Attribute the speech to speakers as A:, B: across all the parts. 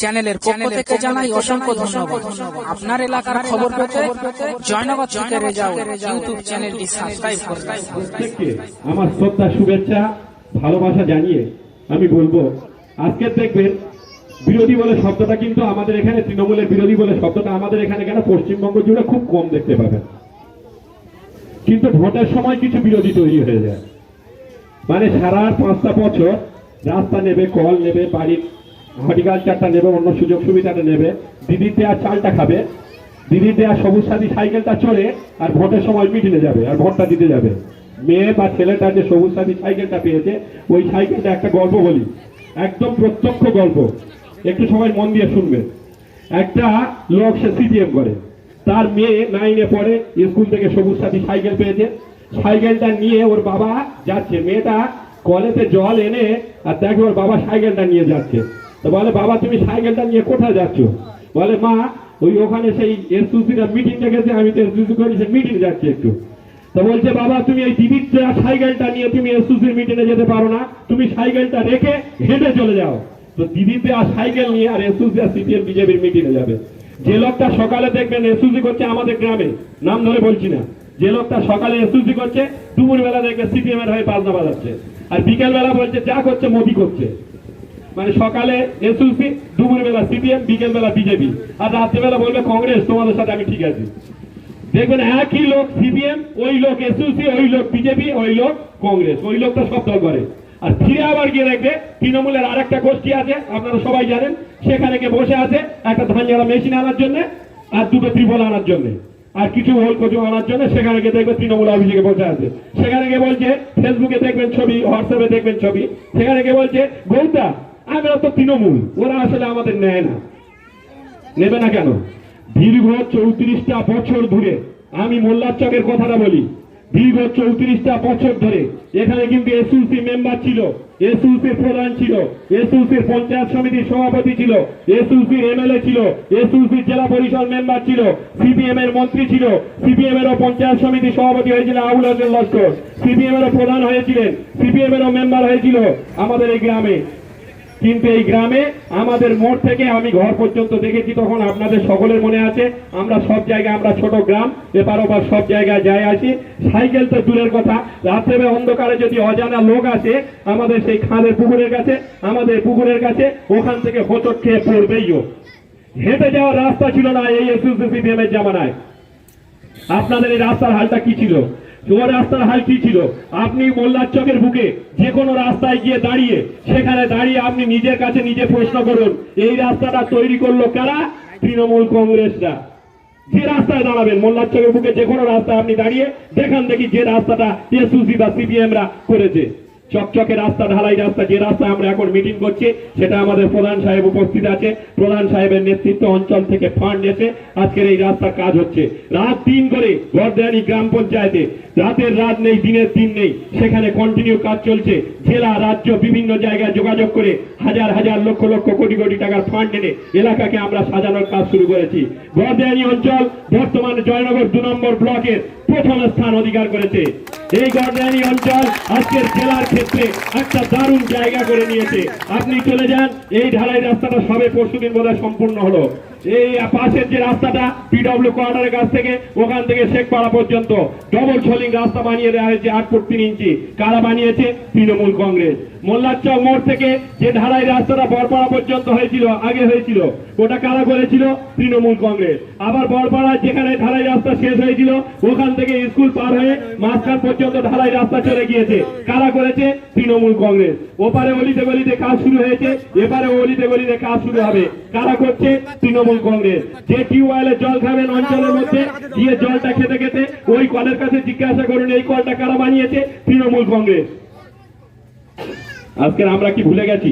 A: চ্যানেলের পক্ষ থেকে জানাই অসংখ্য ধন্যবাদ। আপনার এলাকার খবর পেতে জয়নগর থেকে রেজাউল ইউটিউব চ্যানেলটি সাবস্ক্রাইব করুন।
B: প্রত্যেককে আমার শ্রদ্ধা, শুভেচ্ছা, ভালোবাসা জানিয়ে আমি বলবো, আজকে দেখবেন বিরোধী বলে শব্দটা কিন্তু আমাদের এখানে, তৃণমূলের বিরোধী বলে শব্দটা আমাদের এখানে কেন পশ্চিমবঙ্গ জুড়ে খুব কম দেখতে পাবেন, কিন্তু ভোটের সময় কিছু বিরোধী তৈরি হয়ে যায়। মানে সারা 5টা বছর রাস্তা নেবে, কল নেবে, বাড়ির হর্টিকালচারটা নেবে, অন্য সুযোগ সুবিধাটা নেবে, দিদির দেওয়া চালটা খাবে, দিদির দেওয়া সবুজ সাথী সাইকেলটা চড়ে আর ভোটের সময় মিটিংয়ে যাবে আর ভোটটা দিতে যাবে। মেয়ে বা ছেলেটা যে সবুজ সাথী সাইকেলটা পেয়েছে, ওই সাইকেলটা একটা গল্প বলি, একদম প্রত্যক্ষ গল্প, একটু সবাই মন দিয়ে শুনবেন। একটা লোক সে সিপিএম করে, তার মেয়ে 9-এ পড়ে, স্কুল থেকে সবুজ সাথী সাইকেল পেয়েছে, সাইকেলটা নিয়ে ওর বাবা যাচ্ছে, মেয়েটা কলেতে জল এনে আর দেখে ওর বাবা সাইকেলটা নিয়ে যাচ্ছে। তো বলে, বাবা তুমি সাইকেলটা নিয়ে কোথায় যাচ্ছ? বলে, মা ওই ওখানে সেই এসইউসিটা মিটিং ডেকেছে, আমি তো এসইউসি করি, সে মিটিং যাচ্ছি একটু। তো বলছে, বাবা তুমি এই দিদির সাইকেলটা নিয়ে তুমি এসইউসির মিটিংয়ে যেতে পারো না, তুমি সাইকেলটা রেখে হেঁটে চলে যাও। তো দিদিতে আর সাইকেল নিয়ে আর এসইউসি আর সিপিএম বিজেপির মিটিংয়ে যাবে। যে লোকটা সকালে দেখবেন এসইউসি করছে আমাদের গ্রামে, নাম ধরে বলছি না, যে লোকটা সকালে এসইউসি করছে, দুপুর বেলা দেখবে সিপিএম এর হয়ে বাজনা বাজাচ্ছে, আর বিকেল বেলা বলছে যা করছে মোদি করছে। মানে সকালে এসইউসি, দুপুর বেলা সিপিএম, বিকেল বেলা বিজেপি, আর রাত্রেবেলা বলবে কংগ্রেস, তোমাদের সাথে আমি ঠিক আছি। দেখবেন একই লোক সিপিএম, ওই লোক এসইউসি, ওই লোক বিজেপি, ওই লোক কংগ্রেস, ওই লোকটা সব দল করে। আর ফিরে আবার গিয়ে দেখবে তৃণমূলের আরেকটা গোষ্ঠী আছে, আপনারা সবাই জানেন, সেখানে গিয়ে বসে আছে একটা ধান ঝাড়া মেশিন আনার জন্য আর দুটো ত্রিপল আনার জন্য আর কিছু হোল কচু আনার জন্য, সেখানে গিয়ে দেখবে তৃণমূল অভিযোগে বসে আছে। সেখানে গিয়ে বলছে, ফেসবুকে দেখবেন ছবি, হোয়াটসঅ্যাপে দেখবেন ছবি, সেখানে গিয়ে বলছে, গৌতা আমরা তো তৃণমূল, ওরা আসলে আমাদের নেয় না। নেবে না কেন? দীর্ঘ 34টা বছর ধরে, আমি মোল্লার চকের কথাটা বলি, দীর্ঘ 34টা বছর ধরে এখানে কিন্তু এসইউসি মেম্বার ছিল, এসইউসির প্রধান ছিল, এসইউসির পঞ্চায়েত সমিতির সভাপতি ছিল, এসইউসির এমএলএ ছিল, এসইউসির জেলা পরিষদ মেম্বার ছিল, সিপিএম এর মন্ত্রী ছিল, সিপিএম এরও পঞ্চায়েত সমিতির সভাপতি হয়েছিল আবুল হোসেন লস্কর, সিপিএম এরও প্রধান হয়েছিলেন, সিপিএম এরও মেম্বার হয়েছিল আমাদের এই গ্রামে। কিন্তু এই গ্রামে আমাদের মোড় থেকে আমি ঘর পর্যন্ত দেখেছি, তখন আপনাদের সকলের মনে আছে, আমরা সব জায়গায়, আমরা ছোট গ্রাম, এপার ওপার সব জায়গায় যাই আসি, সাইকেল তো দূরের কথা, রাত্রে অন্ধকারে যদি অজানা লোক আসে আমাদের সেই খালের পুকুরের কাছে, আমাদের পুকুরের কাছে, ওখান থেকে হোঁচট খেয়ে পড়বেইও। হেঁটে যাওয়ার রাস্তা ছিল না এই এসইউসি সিপিএম এর জামানায়। আপনাদের এই রাস্তার হালটা কি ছিল? তোমার রাস্তার হাল কি ছিল? আপনি মোল্লার চকের বুকে যে কোনো রাস্তায় গিয়ে দাঁড়িয়ে, সেখানে দাঁড়িয়ে আপনি নিজের কাছে নিজে প্রশ্ন করুন, এই রাস্তাটা তৈরি করলো কারা? তৃণমূল কংগ্রেসরা। যে রাস্তায় দাঁড়াবেন মোল্লার চকের বুকে, যে কোনো রাস্তায় আপনি দাঁড়িয়ে দেখান দেখি যে রাস্তাটা এসইউসি বা সিপিএমরা করেছে। চকচকে রাস্তা, ঢালাই রাস্তা, যে রাস্তায় আমরা এখন মিটিং করছি, সেটা আমাদের প্রধান সাহেব উপস্থিত আছে, প্রধান সাহেবের নেতৃত্ব অঞ্চল থেকে ফান্ড এসে আজকের এই রাস্তার কাজ হচ্ছে। রাত দিন করে গর্দানি গ্রাম পঞ্চায়েতে রাতের রাত নেই, দিনের দিন নেই, সেখানে কন্টিনিউ কাজ চলছে। জেলা রাজ্য বিভিন্ন জায়গায় যোগাযোগ করে হাজার হাজার লক্ষ লক্ষ কোটি কোটি টাকার ফান্ড এনে এলাকাকে আমরা সাজানোর কাজ শুরু করেছি। গর্দানি অঞ্চল বর্তমানে জয়নগর 2 নম্বর ব্লকের প্রথম স্থান অধিকার করেছে। এই গর্দানি অঞ্চল আজকের জেলার ক্ষেত্রে একটা দারুণ জায়গা করে নিয়েছে। আপনি চলে যান, এই ঢালাই রাস্তাটা সবে পরশুদিন বোধহয় সম্পূর্ণ হলো। এই পাশের যে রাস্তাটা পিডব্লিউ কোয়ার্টারের কাছ থেকে ওখান থেকে শেখপাড়া পর্যন্ত ডবল ছোলিং রাস্তা বানিয়ে দেওয়া হয়েছে 8 ফুট 3 ইঞ্চি। কারা বানিয়েছে? তৃণমূল কংগ্রেস। মোল্লার চক মোড় থেকে যে ঢালাই রাস্তাটা বরপাড়া পর্যন্ত হয়েছিল, আগে হয়েছিল, ওটা কারা করেছিল? তৃণমূল কংগ্রেস। আবার বরপাড়া যেখানে ঢালাই রাস্তা শেষ হয়েছিল, ওখান থেকে স্কুল পার হয়ে মাঝখান পর্যন্ত ঢালাই রাস্তা চলে গিয়েছে, কারা করেছে? তৃণমূল কংগ্রেস। ওপারে অলিতে গলিতে কাজ শুরু হয়েছে, এপারে অলিতে গলিতে কাজ শুরু হবে, কারা করছে? তৃণমূল কংগ্রেস। যে টিউবওয়েলের জল খাবেন অঞ্চলের মধ্যে গিয়ে জলটা খেতে খেতে ওই কলের কাছে জিজ্ঞাসা করুন এই কলটা কারা বানিয়েছে? তৃণমূল কংগ্রেস। আজকে আমরা কি ভুলে গেছি?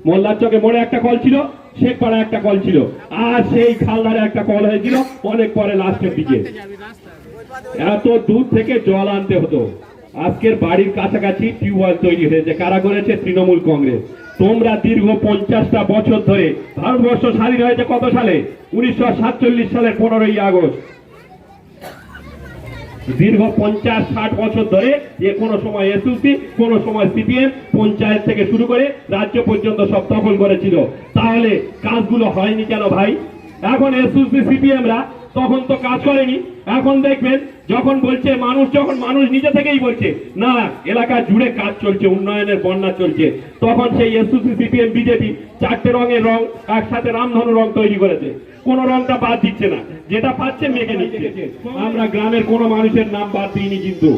B: মোল্লার চকে মোড়ে একটা কল ছিল, শেখপাড়া একটা কল ছিল, আর সেই খালধারে একটা কল হয়েছিল অনেক পরে লাস্টের দিকে। এত দূর থেকে জল আনতে হতো। আজকের বাড়ির কাছাকাছি টিউবওয়েল তৈরি হয়েছে, কারা করেছে? তৃণমূল কংগ্রেস। তোমরা দীর্ঘ 50টা বছর ধরে, ভারতবর্ষ স্বাধীন হয়েছে কত সালে? 1947 সালের 15ই আগস্ট। দীর্ঘ 50-60 বছর ধরে যে কোনো সময় এসইউসি, কোনো সময় সিপিএম, পঞ্চায়েত থেকে শুরু করে রাজ্য পর্যন্ত সব দখল করেছিল। তাহলে কাজগুলো হয়নি কেন ভাই? এখন এসইউসি সিপিএমরা তখন তো কাজ করেনি। এখন দেখবেন যখন বলছে যখন মানুষ নিজে থেকেই বলছে না এলাকা জুড়ে কাজ চলছে, উন্নয়নের বন্যা চলছে, তখন সেই এসইউসি সিপিএম বিজেপি 4টে রঙের রং একসাথে রামধনু রং তৈরি করেছে। কোন রংটা বাদ দিচ্ছে না, যেটা পাচ্ছে মেখে নিচ্ছে। আমরা গ্রামের কোন মানুষের নাম বাদ দিইনি, কিন্তু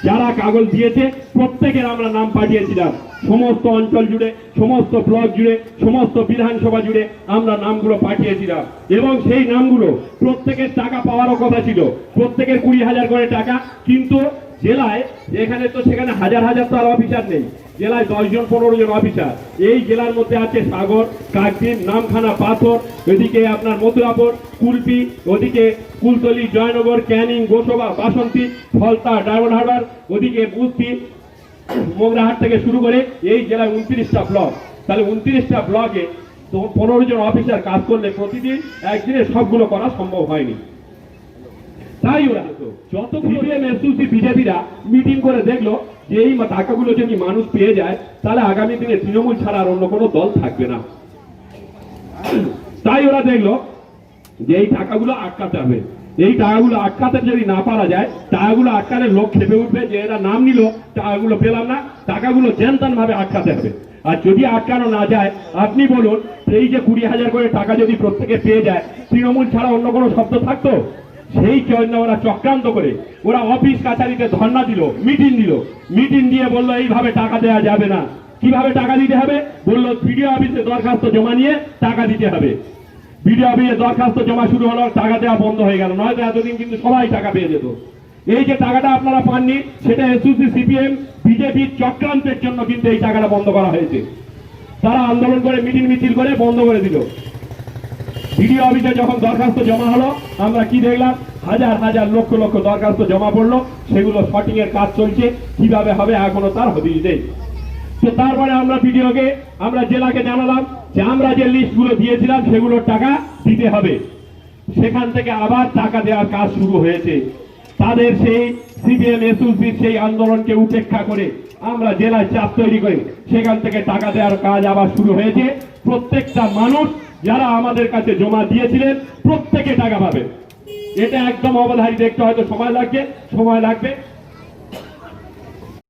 B: যারা কাগজ দিয়েছে প্রত্যেকের আমরা নাম পাঠিয়েছিলাম। সমস্ত অঞ্চল জুড়ে, সমস্ত ব্লক জুড়ে, সমস্ত বিধানসভা জুড়ে আমরা নামগুলো পাঠিয়েছিলাম, এবং সেই নামগুলো প্রত্যেকের টাকা পাওয়ারও কথা ছিল, প্রত্যেকের 20,000 করে টাকা। কিন্তু জেলায় এখানে তো সেখানে হাজার হাজার তো আর অফিসার নেই, জেলায় 10-15 জন অফিসার। এই জেলার মধ্যে আছে সাগর, কাকদ্বীপ, নামখানা, পাথর, এদিকে আপনার মথুরাপুর, কুলপি, ওদিকে কুলতলি, জয়নগর, ক্যানিং, গোসবা, বাসন্তী, ফলতা, ডায়মন্ড হারবার, ওদিকে বুস্তি, মোগরাহাট থেকে শুরু করে এই জেলায় 29টা ব্লক। তাহলে 29টা ব্লকে তো 15 জন অফিসার কাজ করলে প্রতিদিন একদিনে সবগুলো করা সম্ভব হয়নি। তাই ওরা যত সিপিএম এসইউসি বিজেপিরা মিটিং করে দেখলো যে এই টাকাগুলো যদি মানুষ পেয়ে যায় তাহলে আগামী দিনে তৃণমূল ছাড়া আর অন্য কোনো দল থাকবে না। তাই ওরা দেখলো যে এই টাকাগুলো আটকাতে হবে। এই টাকাগুলো আটকাতে যদি না পারা যায়, টাকাগুলো আটকালে লোক খেপে উঠবে যে এরা নাম নিল, টাকাগুলো পেলাম না, টাকাগুলো জেনতান ভাবে আটকাতে হবে। আর যদি আটকানো না যায়, আপনি বলুন এই যে 20,000 করে টাকা যদি প্রত্যেকে পেয়ে যায়, তৃণমূল ছাড়া অন্য কোনো শব্দ থাকতো? সেই জন্য ওরা চক্রান্ত করে ওরা অফিস কাছারিতে ধর্ণা দিল, মিটিং দিয়ে বললো এইভাবে টাকা দেওয়া যাবে না। কিভাবে টাকা দিতে হবে? বললো ভিডিও অফিসে দরখাস্ত জমা নিয়ে টাকা দিতে হবে। ভিডিও অফিসে দরখাস্ত জমা শুরু হলো, টাকা দেওয়া বন্ধ হয়ে গেল, নয়তো এতদিন কিন্তু সবাই টাকা পেয়ে যেত। এই যে টাকাটা আপনারা পাননি, সেটা এসইউসি সিপিএম বিজেপির চক্রান্তের জন্য কিন্তু এই টাকাটা বন্ধ করা হয়েছে। তারা আন্দোলন করে মিছিল করে বন্ধ করে দিল। ভিডিও অফিসে যখন দরখাস্ত জমা হলো, আমরা কি দেখলাম? হাজার হাজার লক্ষ লক্ষ দরখাস্ত জমা পড়লো, সেগুলো শর্টিং এর কাজ চলছে, কিভাবে হবে এখনো তার হদিশ নেই। তো তারপরে আমরা জেলাকে জানালাম যে আমরা যে লিস্টগুলো দিয়েছিলাম সেগুলোর টাকা দিতে হবে। সেখান থেকে আবার টাকা দেওয়ার কাজ শুরু হয়েছে। তাদের সেই সিপিএম এসইউসির সেই আন্দোলনকে উপেক্ষা করে আমরা জেলায় চাপ তৈরি করি, সেখান থেকে টাকা দেওয়ার কাজ আবার শুরু হয়েছে। প্রত্যেকটা মানুষ যারা আমাদের কাছে জমা দিয়েছিলেন প্রত্যেকে টাকা পাবে। এটা একদম অবধারিত, একটু হয়তো সময় লাগবে।